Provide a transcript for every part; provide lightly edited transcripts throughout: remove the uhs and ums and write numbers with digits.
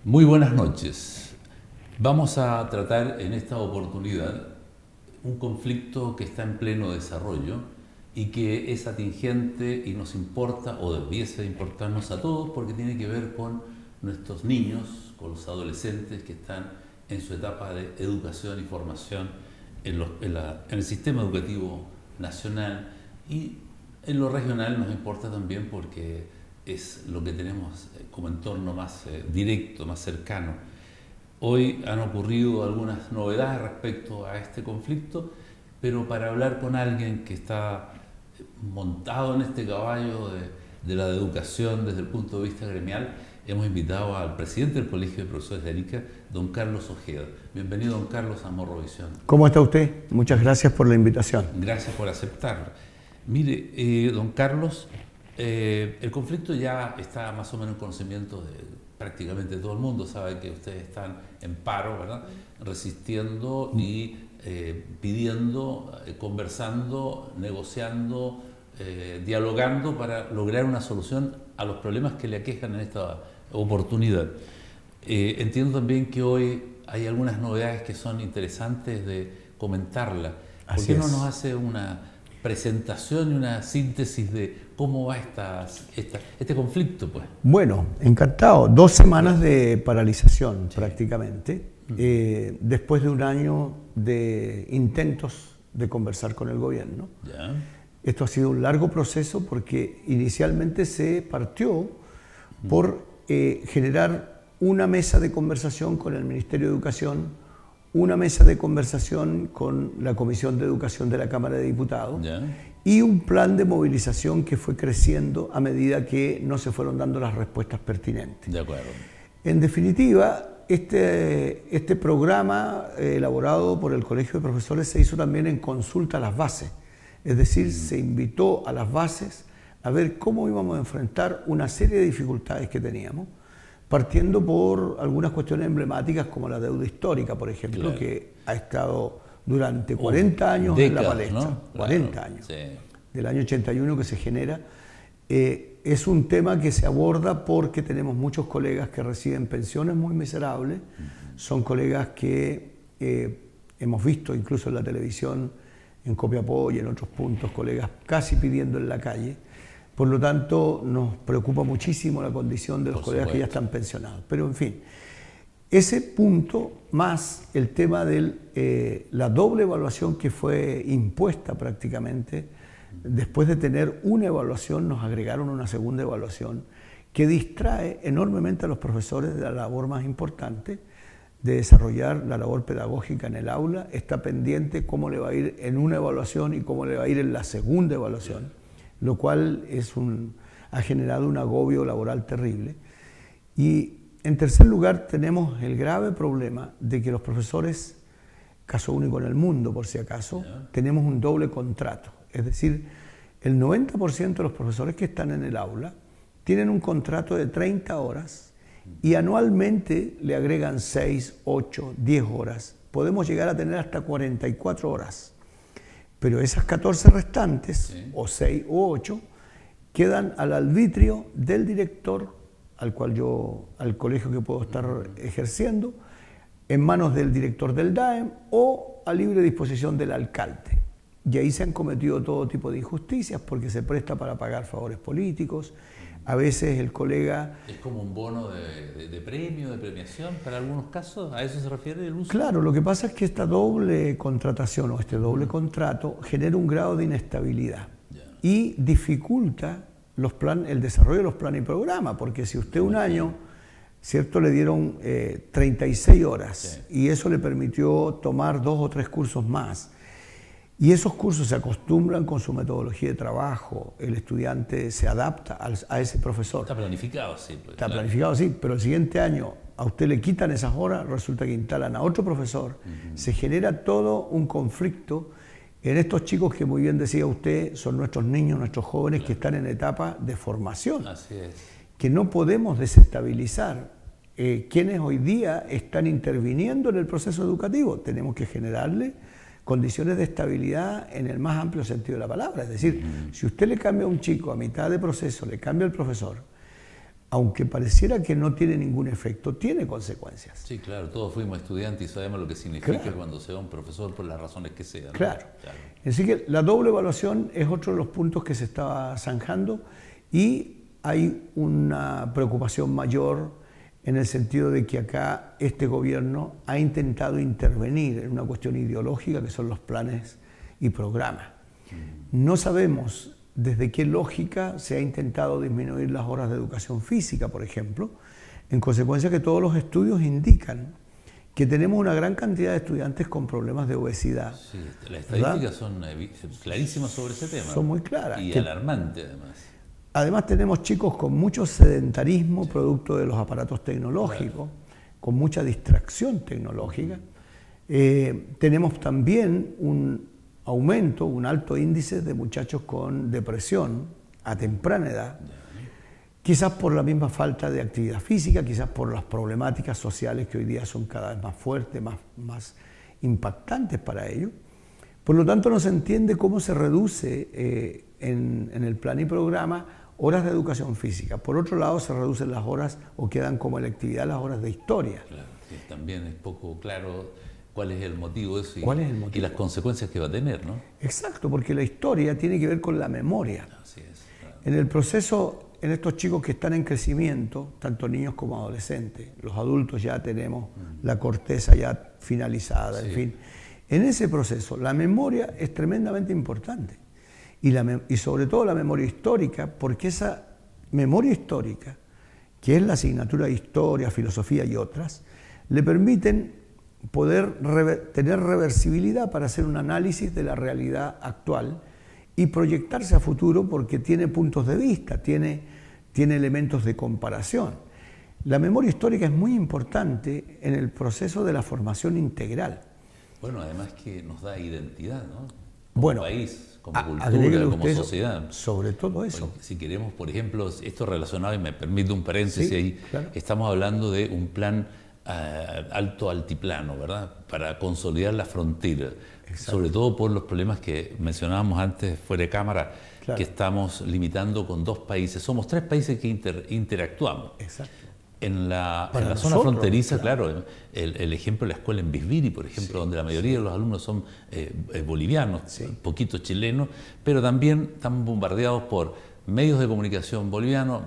Muy buenas noches. Vamos a tratar en esta oportunidad un conflicto que está en pleno desarrollo y que es atingente y nos importa o debiese importarnos a todos porque tiene que ver con nuestros niños, con los adolescentes que están en su etapa de educación y formación en el sistema educativo nacional, y en lo regional nos importa también porque es lo que tenemos como entorno más directo, más cercano. Hoy han ocurrido algunas novedades respecto a este conflicto, pero para hablar con alguien que está montado en este caballo de la educación desde el punto de vista gremial, hemos invitado al presidente del Colegio de Profesores de Arica, don Carlos Ojeda. Bienvenido, don Carlos, a Morrovisión. ¿Cómo está usted? Muchas gracias por la invitación. Gracias por aceptarlo. Mire, don Carlos, el conflicto ya está más o menos en conocimiento de prácticamente todo el mundo. Sabe que ustedes están en paro, ¿verdad? Resistiendo y pidiendo, conversando, negociando, dialogando para lograr una solución a los problemas que le aquejan en esta oportunidad. Entiendo también que hoy hay algunas novedades que son interesantes de comentarla. ¿Por qué no nos hace una presentación y una síntesis de cómo va este conflicto, pues? Bueno, encantado. 2 semanas de paralización, sí, prácticamente, después de un año de intentos de conversar con el gobierno. Ya. Esto ha sido un largo proceso porque inicialmente se partió por generar una mesa de conversación con el Ministerio de Educación, una mesa de conversación con la Comisión de Educación de la Cámara de Diputados, Ya. y un plan de movilización que fue creciendo a medida que no se fueron dando las respuestas pertinentes. De acuerdo. En definitiva, este programa elaborado por el Colegio de Profesores se hizo también en consulta a las bases, es decir, se invitó a las bases a ver cómo íbamos a enfrentar una serie de dificultades que teníamos, partiendo por algunas cuestiones emblemáticas como la deuda histórica, por ejemplo, claro, que ha estado durante 40 años décadas, en la palestra, ¿no? 40 claro, años, sí, del año 81 que se genera. Es un tema que se aborda porque tenemos muchos colegas que reciben pensiones muy miserables, son colegas que hemos visto incluso en la televisión, en Copiapó y en otros puntos, colegas casi pidiendo en la calle. Por lo tanto, nos preocupa muchísimo la condición de los colegas que ya están pensionados. Pero, en fin, ese punto más el tema de la doble evaluación que fue impuesta prácticamente, después de tener una evaluación, nos agregaron una segunda evaluación que distrae enormemente a los profesores de la labor más importante, de desarrollar la labor pedagógica en el aula. Está pendiente cómo le va a ir en una evaluación y cómo le va a ir en la segunda evaluación, lo cual ha generado un agobio laboral terrible. Y en tercer lugar tenemos el grave problema de que los profesores, caso único en el mundo por si acaso, tenemos un doble contrato. Es decir, el 90% de los profesores que están en el aula tienen un contrato de 30 horas y anualmente le agregan 6, 8, 10 horas. Podemos llegar a tener hasta 44 horas. Pero esas 14 restantes, sí, o 6 o 8, quedan al arbitrio del director, al colegio que puedo estar ejerciendo, en manos del director del DAEM o a libre disposición del alcalde. Y ahí se han cometido todo tipo de injusticias porque se presta para pagar favores políticos. A veces el colega... ¿Es como un bono de premio, de premiación para algunos casos? ¿A eso se refiere el uso? Claro, lo que pasa es que esta doble contratación o este doble contrato genera un grado de inestabilidad y dificulta el desarrollo de los planes y programas, porque si usted un año, ¿cierto?, le dieron 36 horas, sí, y eso le permitió tomar 2 o 3 cursos más, y esos cursos se acostumbran con su metodología de trabajo, el estudiante se adapta a ese profesor. Está planificado, sí. Pues, está planificado, sí, pero el siguiente año a usted le quitan esas horas, resulta que instalan a otro profesor, se genera todo un conflicto en estos chicos que, muy bien decía usted, son nuestros niños, nuestros jóvenes, claro, que están en etapa de formación. Así es. Que no podemos desestabilizar quienes hoy día están interviniendo en el proceso educativo. Tenemos que generarle condiciones de estabilidad en el más amplio sentido de la palabra. Es decir, si usted le cambia a un chico a mitad de proceso, le cambia el profesor, aunque pareciera que no tiene ningún efecto, tiene consecuencias. Sí, claro, todos fuimos estudiantes y sabemos lo que significa Claro. cuando se va un profesor por las razones que sean, ¿no? Claro. Claro. Así que la doble evaluación es otro de los puntos que se está zanjando y hay una preocupación mayor en el sentido de que acá este gobierno ha intentado intervenir en una cuestión ideológica que son los planes y programas. No sabemos desde qué lógica se ha intentado disminuir las horas de educación física, por ejemplo, en consecuencia que todos los estudios indican que tenemos una gran cantidad de estudiantes con problemas de obesidad. Sí, las estadísticas son clarísimas sobre ese tema. Son muy claras. Y alarmantes, además. Además tenemos chicos con mucho sedentarismo, sí, producto de los aparatos tecnológicos, claro, con mucha distracción tecnológica. Tenemos también un aumento, un alto índice de muchachos con depresión a temprana edad, quizás por la misma falta de actividad física, quizás por las problemáticas sociales que hoy día son cada vez más fuertes, más impactantes para ellos. Por lo tanto, no se entiende cómo se reduce en el plan y programa horas de educación física. Por otro lado, se reducen las horas o quedan como electividad las horas de historia. Claro, que también es poco claro cuál es el motivo de eso y las consecuencias que va a tener, ¿no? Exacto, porque la historia tiene que ver con la memoria. Así es, claro. En el proceso, en estos chicos que están en crecimiento, tanto niños como adolescentes, los adultos ya tenemos la corteza ya finalizada, sí, en fin. En ese proceso, la memoria es tremendamente importante. Y sobre todo la memoria histórica, porque esa memoria histórica, que es la asignatura de historia, filosofía y otras, le permiten poder tener reversibilidad para hacer un análisis de la realidad actual y proyectarse a futuro porque tiene puntos de vista, tiene elementos de comparación. La memoria histórica es muy importante en el proceso de la formación integral. Bueno, además que nos da identidad, ¿no? Como país, como cultura, como sociedad. Sobre todo eso. Porque si queremos, por ejemplo, esto relacionado, y me permite un paréntesis, sí, ahí, claro, estamos hablando de un plan alto altiplano, ¿verdad? Para consolidar la frontera. Exacto. Sobre todo por los problemas que mencionábamos antes fuera de cámara, claro, que estamos limitando con 2 países. Somos 3 países que interactuamos. Exacto. En la zona fronteriza, claro, el ejemplo de la escuela en Bisbiri, por ejemplo, sí, donde la mayoría, sí, de los alumnos son bolivianos, sí, poquitos chilenos, pero también están bombardeados por medios de comunicación bolivianos,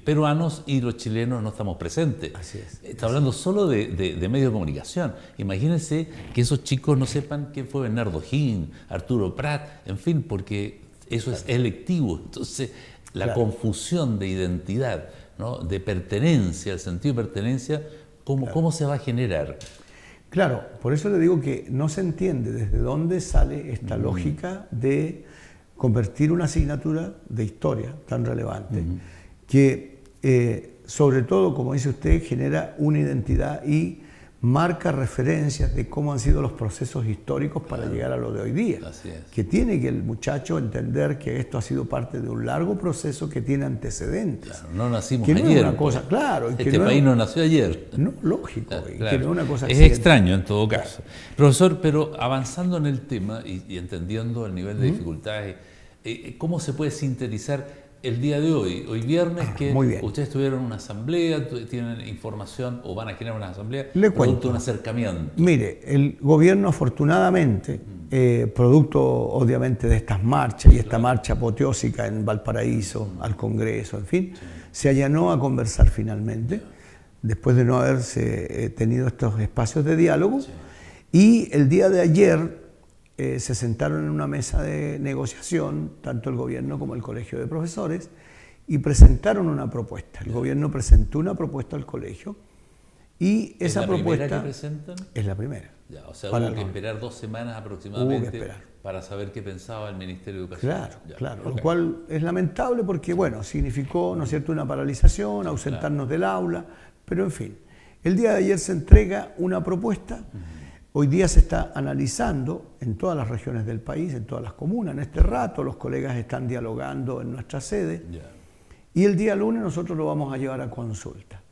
peruanos, y los chilenos no estamos presentes. Así es. Está hablando solo de medios de comunicación. Imagínense que esos chicos no sepan quién fue Bernardo Higgins, Arturo Prat, en fin, porque eso, claro, es electivo. Entonces, la, claro, confusión de identidad, ¿no?, de pertenencia, el sentido de pertenencia, Claro. ¿cómo se va a generar? Claro, por eso le digo que no se entiende desde dónde sale esta lógica de convertir una asignatura de historia tan relevante, que sobre todo, como dice usted, genera una identidad y marca referencias de cómo han sido los procesos históricos para llegar a lo de hoy día. Así es. Que tiene que el muchacho entender que esto ha sido parte de un largo proceso que tiene antecedentes. Claro, no nacimos que no ayer. Es una cosa, claro. Este que país no nació ayer. No, lógico. Claro, y que no es una cosa es extraño en todo caso. Profesor, pero avanzando en el tema y entendiendo el nivel de dificultades, ¿cómo se puede sintetizar el día de hoy? Hoy viernes, que ustedes tuvieron una asamblea, tienen información o van a generar una asamblea, producto de un acercamiento. Mire, el gobierno afortunadamente, producto obviamente de estas marchas y esta marcha apoteósica en Valparaíso, al Congreso, en fin, se allanó a conversar finalmente, después de no haberse tenido estos espacios de diálogo, y el día de ayer se sentaron en una mesa de negociación, tanto el gobierno como el colegio de profesores, y presentaron una propuesta. El gobierno presentó una propuesta al colegio y esa propuesta... ¿Es la primera que presentan? Es la primera. Ya, o sea, hubo que esperar 2 semanas aproximadamente para saber qué pensaba el Ministerio de Educación. Claro, claro. Lo cual es lamentable porque, bueno, significó, ¿no es cierto?, una paralización, ausentarnos del aula, pero en fin. El día de ayer se entrega una propuesta. Hoy día se está analizando en todas las regiones del país, en todas las comunas. En este rato los colegas están dialogando en nuestra sede y el día lunes nosotros lo vamos a llevar a consulta.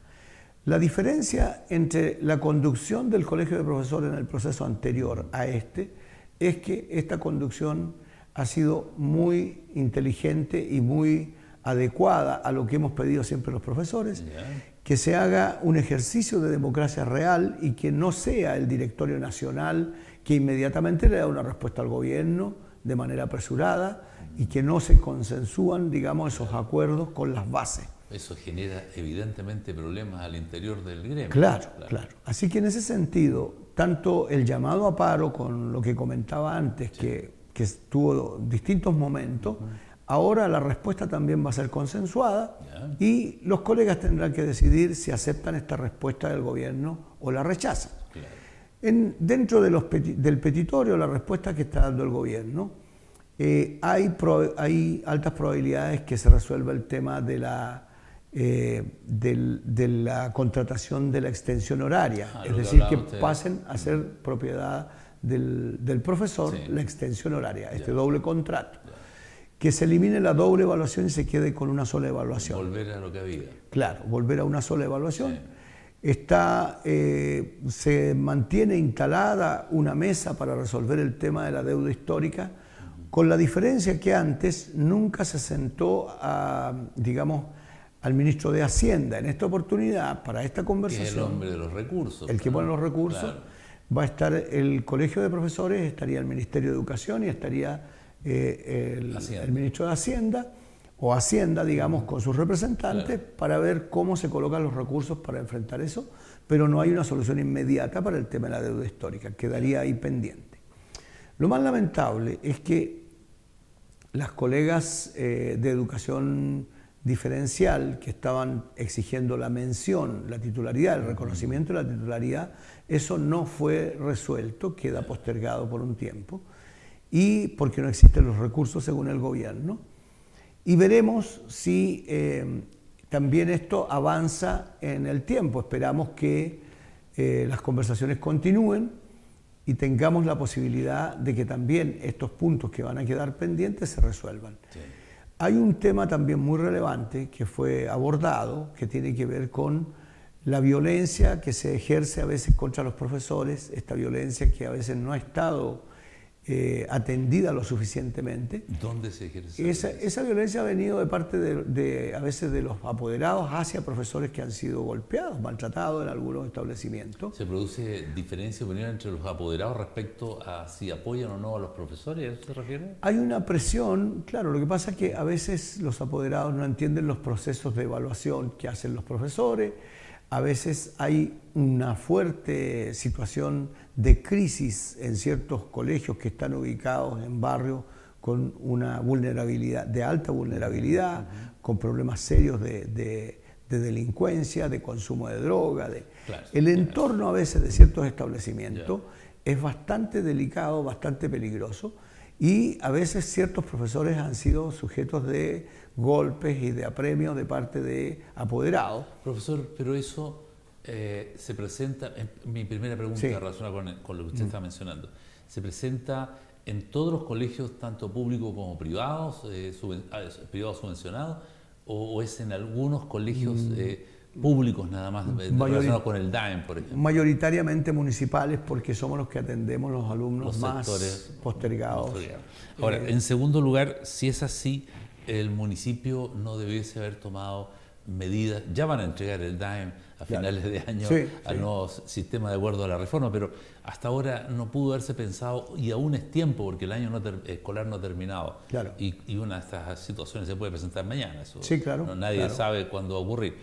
La diferencia entre la conducción del Colegio de Profesores en el proceso anterior a este es que esta conducción ha sido muy inteligente y muy adecuada a lo que hemos pedido siempre los profesores, Ya. que se haga un ejercicio de democracia real y que no sea el directorio nacional que inmediatamente le da una respuesta al gobierno de manera apresurada y que no se consensúan, digamos, esos acuerdos con las bases. Eso genera evidentemente problemas al interior del gremio. Claro. Así que en ese sentido, tanto el llamado a paro con lo que comentaba antes, que tuvo distintos momentos, ahora la respuesta también va a ser consensuada y los colegas tendrán que decidir si aceptan esta respuesta del gobierno o la rechazan. Claro. Dentro del petitorio, la respuesta que está dando el gobierno, hay altas probabilidades que se resuelva el tema de la contratación de la extensión horaria, es decir, que pasen a ser propiedad del profesor la extensión horaria, este doble contrato. Que se elimine la doble evaluación y se quede con una sola evaluación. Volver a lo que había. Claro, volver a una sola evaluación. Se mantiene instalada una mesa para resolver el tema de la deuda histórica, con la diferencia que antes nunca se sentó digamos, al ministro de Hacienda. En esta oportunidad, para esta conversación, Que es el hombre de los recursos. el que pone los recursos, va a estar el Colegio de Profesores, estaría el Ministerio de Educación y estaría el ministro de Hacienda, o Hacienda, digamos, con sus representantes, para ver cómo se colocan los recursos para enfrentar eso, pero no hay una solución inmediata para el tema de la deuda histórica, quedaría ahí pendiente. Lo más lamentable es que las colegas de educación diferencial que estaban exigiendo la mención, la titularidad, el reconocimiento de la titularidad, eso no fue resuelto, queda postergado por un tiempo, y porque no existen los recursos según el gobierno. Y veremos si también esto avanza en el tiempo. Esperamos que las conversaciones continúen y tengamos la posibilidad de que también estos puntos que van a quedar pendientes se resuelvan. Sí. Hay un tema también muy relevante que fue abordado, que tiene que ver con la violencia que se ejerce a veces contra los profesores, esta violencia que a veces no ha estado atendida lo suficientemente. ¿Dónde se ejerce? Esa violencia ha venido de parte a veces de los apoderados hacia profesores que han sido golpeados, maltratados en algunos establecimientos. ¿Se produce diferencia de opinión entre los apoderados respecto a si apoyan o no a los profesores? ¿A eso se refiere? Hay una presión, claro, lo que pasa es que a veces los apoderados no entienden los procesos de evaluación que hacen los profesores. A veces hay una fuerte situación de crisis en ciertos colegios que están ubicados en barrios con una vulnerabilidad, de alta vulnerabilidad, con problemas serios de delincuencia, de consumo de droga. El entorno a veces de ciertos establecimientos es bastante delicado, bastante peligroso, y a veces ciertos profesores han sido sujetos de golpes y de apremios de parte de apoderados. Profesor, pero eso se presenta, mi primera pregunta relacionada con lo que usted está mencionando, ¿se presenta en todos los colegios, tanto públicos como privados, privados subvencionados, o es en algunos colegios públicos nada más, relacionados con el DAEM, por ejemplo? Mayoritariamente municipales, porque somos los que atendemos los alumnos más postergados. Ahora, en segundo lugar, si es así, el municipio no debiese haber tomado medidas. Ya van a entregar el DAEM a finales de año al nuevo sistema de acuerdo a la reforma, pero hasta ahora no pudo haberse pensado, y aún es tiempo porque el año escolar no ha terminado. Y una de estas situaciones se puede presentar mañana. Eso, nadie sabe cuándo va a ocurrir.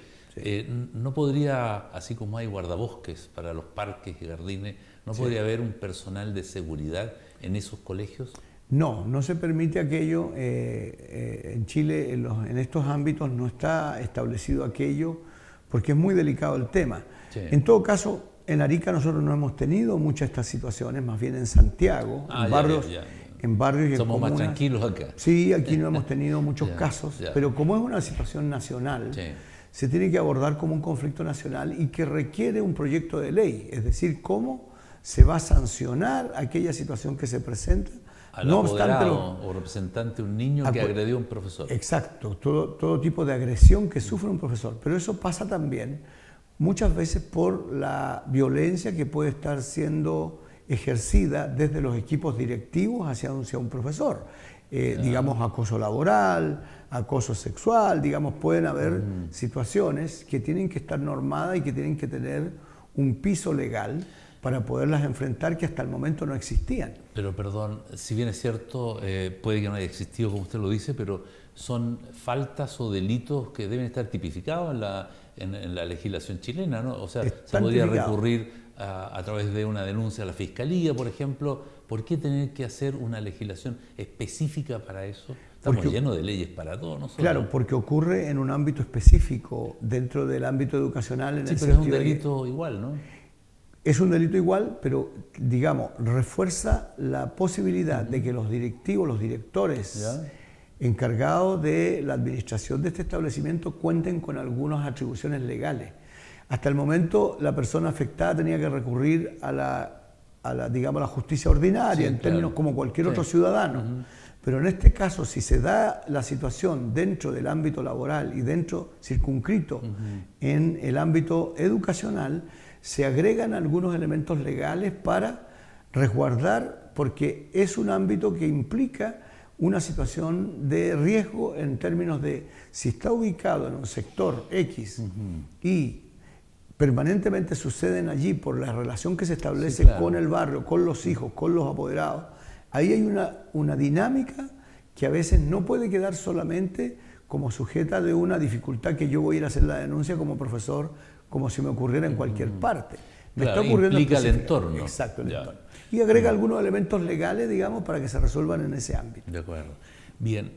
¿No podría, así como hay guardabosques para los parques y jardines, no podría haber un personal de seguridad en esos colegios? No, no se permite aquello. En Chile, en estos ámbitos, no está establecido aquello porque es muy delicado el tema. En todo caso, en Arica nosotros no hemos tenido muchas de estas situaciones, más bien en Santiago, en barrios y somos en comunas. Más tranquilos acá. Sí, aquí no hemos tenido muchos casos, pero como es una situación nacional, se tiene que abordar como un conflicto nacional y que requiere un proyecto de ley, es decir, cómo se va a sancionar aquella situación que se presenta. Al apoderado o representante de un niño que agredió a un profesor. Exacto, todo tipo de agresión que sufre un profesor. Pero eso pasa también muchas veces por la violencia que puede estar siendo ejercida desde los equipos directivos hacia un profesor. digamos, acoso laboral, acoso sexual, digamos, pueden haber situaciones que tienen que estar normadas y que tienen que tener un piso legal para poderlas enfrentar, que hasta el momento no existían. Pero perdón, si bien es cierto, puede que no haya existido como usted lo dice, pero son faltas o delitos que deben estar tipificados en la legislación chilena, ¿no? O sea, se podría recurrir a través de una denuncia a la Fiscalía, por ejemplo. ¿Por qué tener que hacer una legislación específica para eso? Estamos llenos de leyes para todo, ¿no? Claro, porque ocurre en un ámbito específico, dentro del ámbito educacional. En sí, el pero es un delito igual, ¿no? Es un delito igual, pero, digamos, refuerza la posibilidad de que los directivos, los directores encargados de la administración de este establecimiento cuenten con algunas atribuciones legales. Hasta el momento, la persona afectada tenía que recurrir a la justicia ordinaria, en términos como cualquier otro ciudadano. Pero en este caso, si se da la situación dentro del ámbito laboral y dentro, circunscrito, en el ámbito educacional, se agregan algunos elementos legales para resguardar, porque es un ámbito que implica una situación de riesgo en términos de si está ubicado en un sector X y permanentemente suceden allí por la relación que se establece con el barrio, con los hijos, con los apoderados. Ahí hay una dinámica que a veces no puede quedar solamente como sujeta de una dificultad que yo voy a ir a hacer la denuncia como profesor, como si me ocurriera en cualquier parte. Me está ocurriendo implica el entorno. Exacto, el entorno. Y agrega algunos elementos legales, digamos, para que se resuelvan en ese ámbito. De acuerdo. Bien,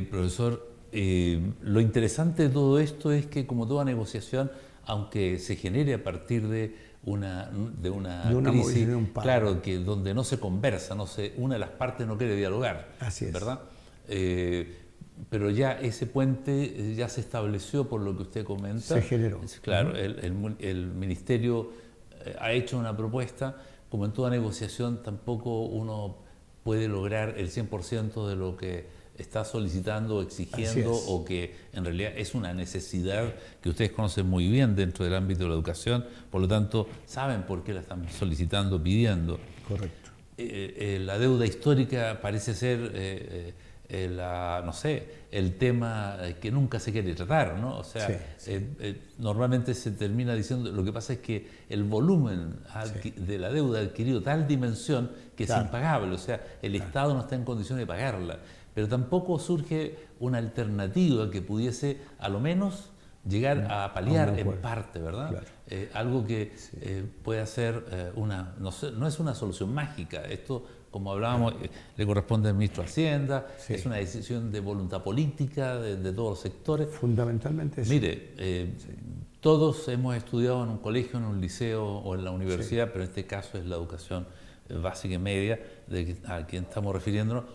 profesor, lo interesante de todo esto es que, como toda negociación, aunque se genere a partir de una crisis, claro, que donde no se conversa, una de las partes no quiere dialogar, así es, ¿verdad? Pero ya ese puente ya se estableció por lo que usted comenta. Se generó. Claro, el Ministerio ha hecho una propuesta. Como en toda negociación, tampoco uno puede lograr el 100% de lo que está solicitando o exigiendo, o que en realidad es una necesidad que ustedes conocen muy bien dentro del ámbito de la educación, por lo tanto saben por qué la están solicitando, pidiendo. Correcto. La deuda histórica parece ser el tema que nunca se quiere tratar, ¿no? O sea, normalmente se termina diciendo, lo que pasa es que el volumen de la deuda ha adquirido tal dimensión que es impagable, o sea, el Estado no está en condiciones de pagarla, pero tampoco surge una alternativa que pudiese, a lo menos, llegar a paliar en parte, ¿verdad? Claro. Algo que puede ser no es una solución mágica. Esto, como hablábamos, le corresponde al ministro de Hacienda, es una decisión de voluntad política de todos los sectores. Fundamentalmente eso. Mire, todos hemos estudiado en un colegio, en un liceo o en la universidad, pero en este caso es la educación básica y media a quien estamos refiriéndonos.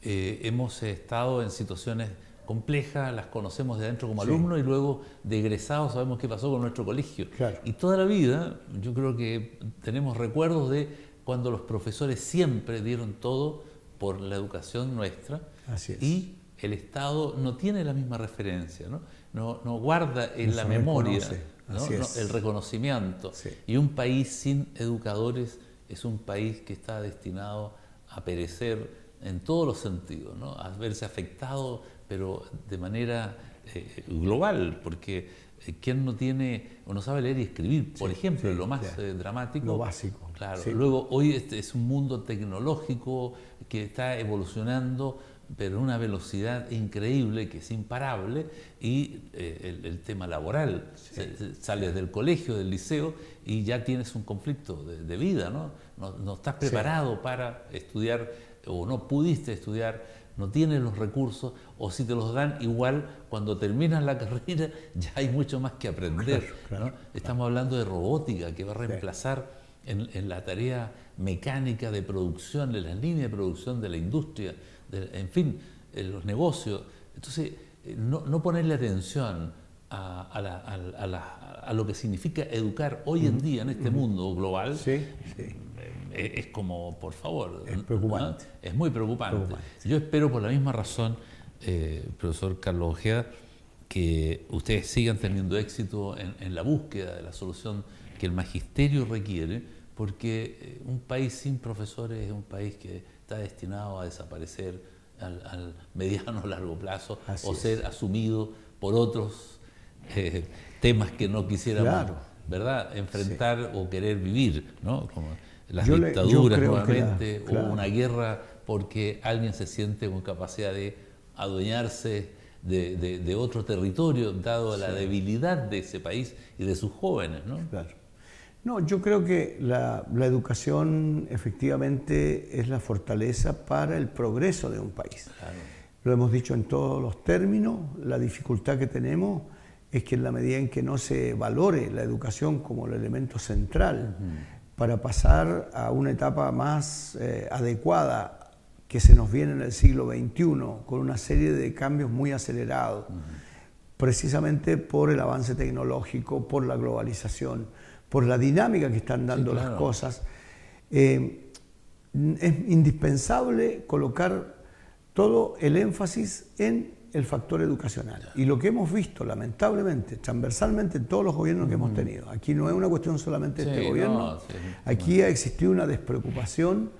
Hemos estado en situaciones complejas, las conocemos de adentro como alumnos y luego de egresados sabemos qué pasó con nuestro colegio. Claro. Y toda la vida yo creo que tenemos recuerdos de cuando los profesores siempre dieron todo por la educación nuestra. Así es. Y el Estado no tiene la misma referencia, no guarda en la memoria el reconocimiento. Sí. Y un país sin educadores es un país que está destinado a perecer en todos los sentidos, ¿no? A verse afectado, pero de manera global, porque ¿quién no tiene o no sabe leer y escribir? Por ejemplo, lo más dramático. Lo básico. Claro. Luego, hoy es un mundo tecnológico que está evolucionando, pero a una velocidad increíble, que es imparable, y el tema laboral. Sales del colegio, del liceo, y ya tienes un conflicto de vida, ¿no? No estás preparado para estudiar, o no pudiste estudiar, no tienes los recursos, o si te los dan igual, cuando terminas la carrera ya hay mucho más que aprender. ¿No? Estamos hablando de robótica que va a reemplazar en la tarea mecánica de producción, en las líneas de producción de la industria, en fin, en los negocios. Entonces, no ponerle atención a lo que significa educar hoy en día en este mundo global. Es como, por favor, es preocupante. ¿no? Es muy preocupante. Yo espero, por la misma razón, profesor Carlos Ojeda, que ustedes sigan teniendo éxito en la búsqueda de la solución que el magisterio requiere, porque un país sin profesores es un país que está destinado a desaparecer al mediano o largo plazo, Así o es. ser asumido por otros temas que no quisiéramos, Claro. ¿verdad?, enfrentar o querer vivir, ¿no? Como las Yo dictaduras creo nuevamente, que claro. o una guerra porque alguien se siente con capacidad de adueñarse de otro territorio, dado la debilidad de ese país y de sus jóvenes, ¿no? Claro. No, yo creo que la educación efectivamente es la fortaleza para el progreso de un país. Claro. Lo hemos dicho en todos los términos, la dificultad que tenemos es que en la medida en que no se valore la educación como el elemento central para pasar a una etapa más adecuada que se nos viene en el siglo XXI, con una serie de cambios muy acelerados, precisamente por el avance tecnológico, por la globalización, por la dinámica que están dando Sí, claro. las cosas, es indispensable colocar todo el énfasis en el factor educacional. Y lo que hemos visto, lamentablemente, transversalmente en todos los gobiernos que hemos tenido, aquí no es una cuestión solamente de este Sí, gobierno, no, sí. aquí ha existido una despreocupación,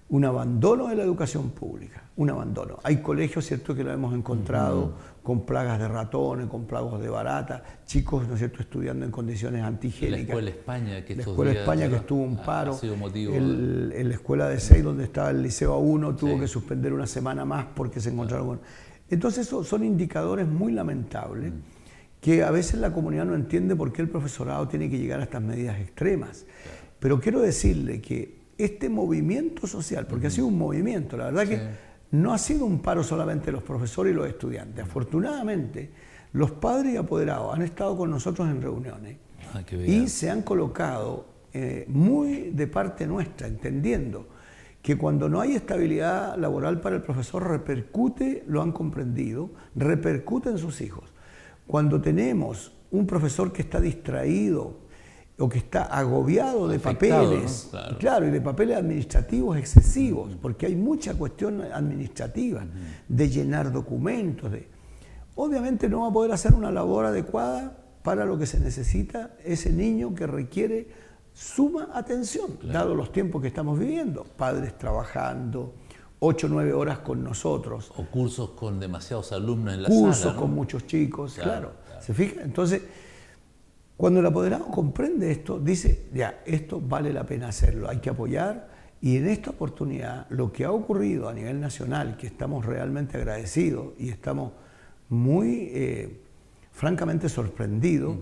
un abandono de la educación pública, un abandono. Hay colegios, cierto, que lo hemos encontrado con plagas de ratones, con plagas de barata, chicos, ¿no es cierto?, estudiando en condiciones La antihigiénicas. Escuela España, que La estos Escuela días, España, que ¿verdad?, estuvo un paro. ha sido motivo En la Escuela de 6, donde estaba el Liceo A1, tuvo Sí. que suspender una semana más porque se encontraron con... Entonces, son indicadores muy lamentables que a veces la comunidad no entiende por qué el profesorado tiene que llegar a estas medidas extremas. Pero quiero decirle que este movimiento social, porque ha sido un movimiento, la verdad que no ha sido un paro solamente de los profesores y los estudiantes. Afortunadamente, los padres y apoderados han estado con nosotros en reuniones qué bien. y se han colocado muy de parte nuestra, entendiendo que cuando no hay estabilidad laboral para el profesor repercute, lo han comprendido, repercute en sus hijos. Cuando tenemos un profesor que está distraído o que está agobiado de Afectado, papeles, ¿no? claro, y de papeles administrativos excesivos, porque hay mucha cuestión administrativa, de llenar documentos, obviamente no va a poder hacer una labor adecuada para lo que se necesita ese niño que requiere suma atención, dado los tiempos que estamos viviendo, padres trabajando 8 o 9 horas con nosotros, O cursos con demasiados alumnos en la cursos sala, ¿no? con muchos chicos, Claro, claro. ¿Se fija? Entonces, cuando el apoderado comprende esto, dice, ya, esto vale la pena hacerlo, hay que apoyar, y en esta oportunidad lo que ha ocurrido a nivel nacional, que estamos realmente agradecidos y estamos muy francamente sorprendidos,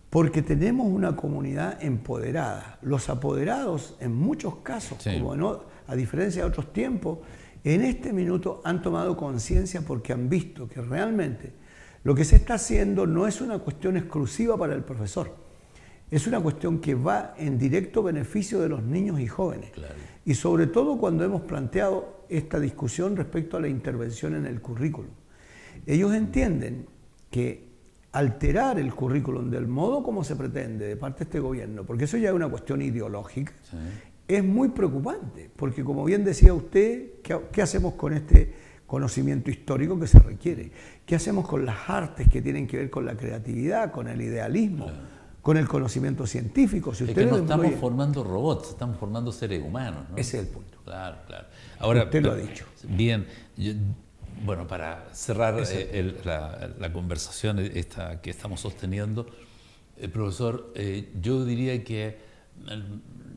porque tenemos una comunidad empoderada. Los apoderados, en muchos casos, Sí. como no, a diferencia de otros tiempos, en este minuto han tomado conciencia porque han visto que realmente lo que se está haciendo no es una cuestión exclusiva para el profesor, es una cuestión que va en directo beneficio de los niños y jóvenes. Claro. Y sobre todo cuando hemos planteado esta discusión respecto a la intervención en el currículum. Ellos entienden que alterar el currículum del modo como se pretende de parte de este gobierno, porque eso ya es una cuestión ideológica, Sí. es muy preocupante, porque como bien decía usted, ¿qué hacemos con este conocimiento histórico que se requiere? ¿Qué hacemos con las artes que tienen que ver con la creatividad, con el idealismo, con el conocimiento científico? Si Es usted que no le estamos incluye- formando robots, estamos formando seres humanos, ¿no? Ese es el punto. Claro, claro. Ahora, Usted lo ha dicho. Bien, bueno, para cerrar la conversación esta que estamos sosteniendo, profesor, yo diría que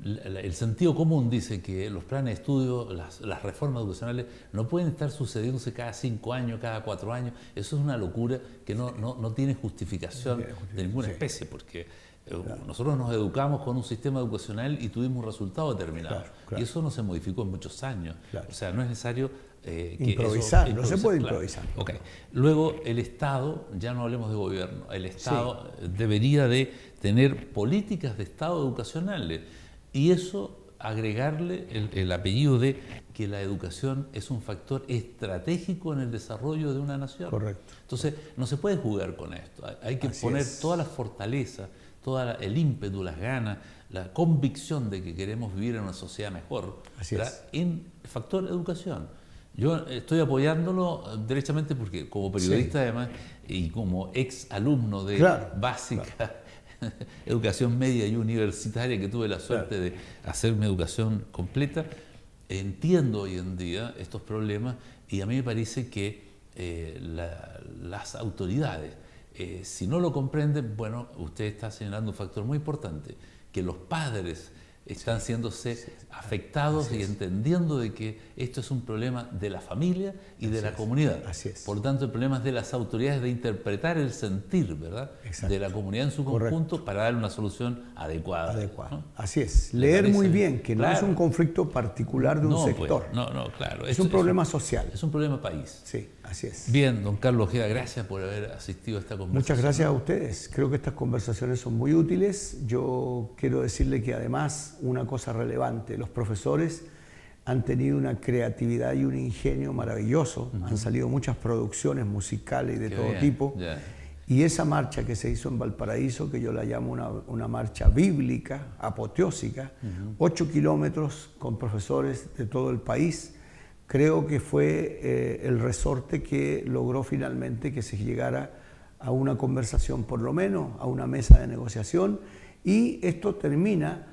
el sentido común dice que los planes de estudio, las reformas educacionales no pueden estar sucediéndose cada 5 años, cada 4 años. Eso es una locura que no tiene justificación de ninguna especie, porque nosotros nos educamos con un sistema educacional y tuvimos un resultado determinado. Claro, claro. Y eso no se modificó en muchos años. Claro. O sea, no es necesario que Improvisar, no se puede claro. improvisar. Ok. Luego, el Estado, ya no hablemos de gobierno, el Estado debería de tener políticas de Estado educacionales y eso agregarle el apellido de que la educación es un factor estratégico en el desarrollo de una nación. Correcto. Entonces, no se puede jugar con esto. Hay que Así poner es. toda la fortaleza, todo el ímpetu, las ganas, la convicción de que queremos vivir en una sociedad mejor, Así ¿verdad?, es. en el factor educación. Yo estoy apoyándolo derechamente porque como periodista además y como ex alumno de Claro, básica, educación media y universitaria, que tuve la suerte de hacer mi educación completa, entiendo hoy en día estos problemas Y a mí me parece que las autoridades, si no lo comprenden, bueno, usted está señalando un factor muy importante, que los padres están siéndose afectados y entendiendo de que esto es un problema de la familia y de la comunidad. Así es. Por lo tanto, el problema es de las autoridades de interpretar el sentir, ¿verdad? De la comunidad en su conjunto para dar una solución adecuada. ¿No? Así es. Leer muy bien que no es un conflicto particular de un sector. Pues, claro. Es un problema social. Es un problema país. Sí, así es. Bien, don Carlos Ojeda, gracias por haber asistido a esta conversación. Muchas gracias a ustedes. Creo que estas conversaciones son muy útiles. Yo quiero decirle que además una cosa relevante, los profesores han tenido una creatividad y un ingenio maravilloso. Han salido muchas producciones musicales y de todo tipo. Y esa marcha que se hizo en Valparaíso, que yo la llamo una marcha bíblica, apoteósica, 8 kilómetros con profesores de todo el país, creo que fue el resorte que logró finalmente que se llegara a una conversación, por lo menos a una mesa de negociación, y esto termina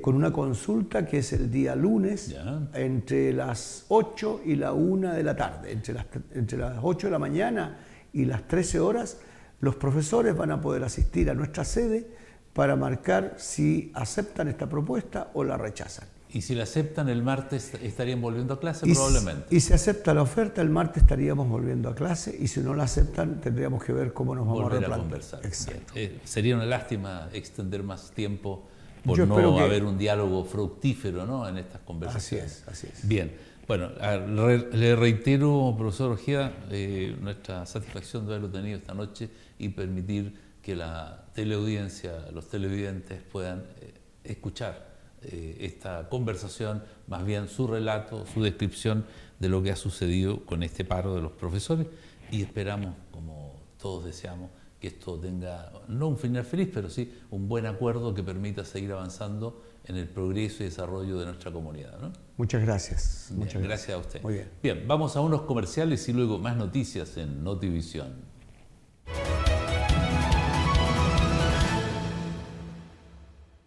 con una consulta que es el día lunes entre las 8 y la 1 de la tarde, entre las 8 de la mañana y las 13 horas, los profesores van a poder asistir a nuestra sede para marcar si aceptan esta propuesta o la rechazan. Y si la aceptan, el martes estarían volviendo a clase probablemente. Y si acepta la oferta, el martes estaríamos volviendo a clase, y si no la aceptan, tendríamos que ver cómo nos vamos a replantear. Conversar. Exacto. Sería una lástima extender más tiempo por no haber un diálogo fructífero, ¿no?, en estas conversaciones. Así es. Bien. Bueno, le reitero, profesor Ojeda, nuestra satisfacción de haberlo tenido esta noche y permitir que la teleaudiencia, los televidentes puedan escuchar esta conversación, más bien su relato, su descripción de lo que ha sucedido con este paro de los profesores, y esperamos, como todos deseamos, que esto tenga, no un final feliz, pero sí un buen acuerdo que permita seguir avanzando en el progreso y desarrollo de nuestra comunidad, ¿no? Muchas gracias. Bien, gracias a usted. Muy bien. Bien, vamos a unos comerciales y luego más noticias en Notivisión.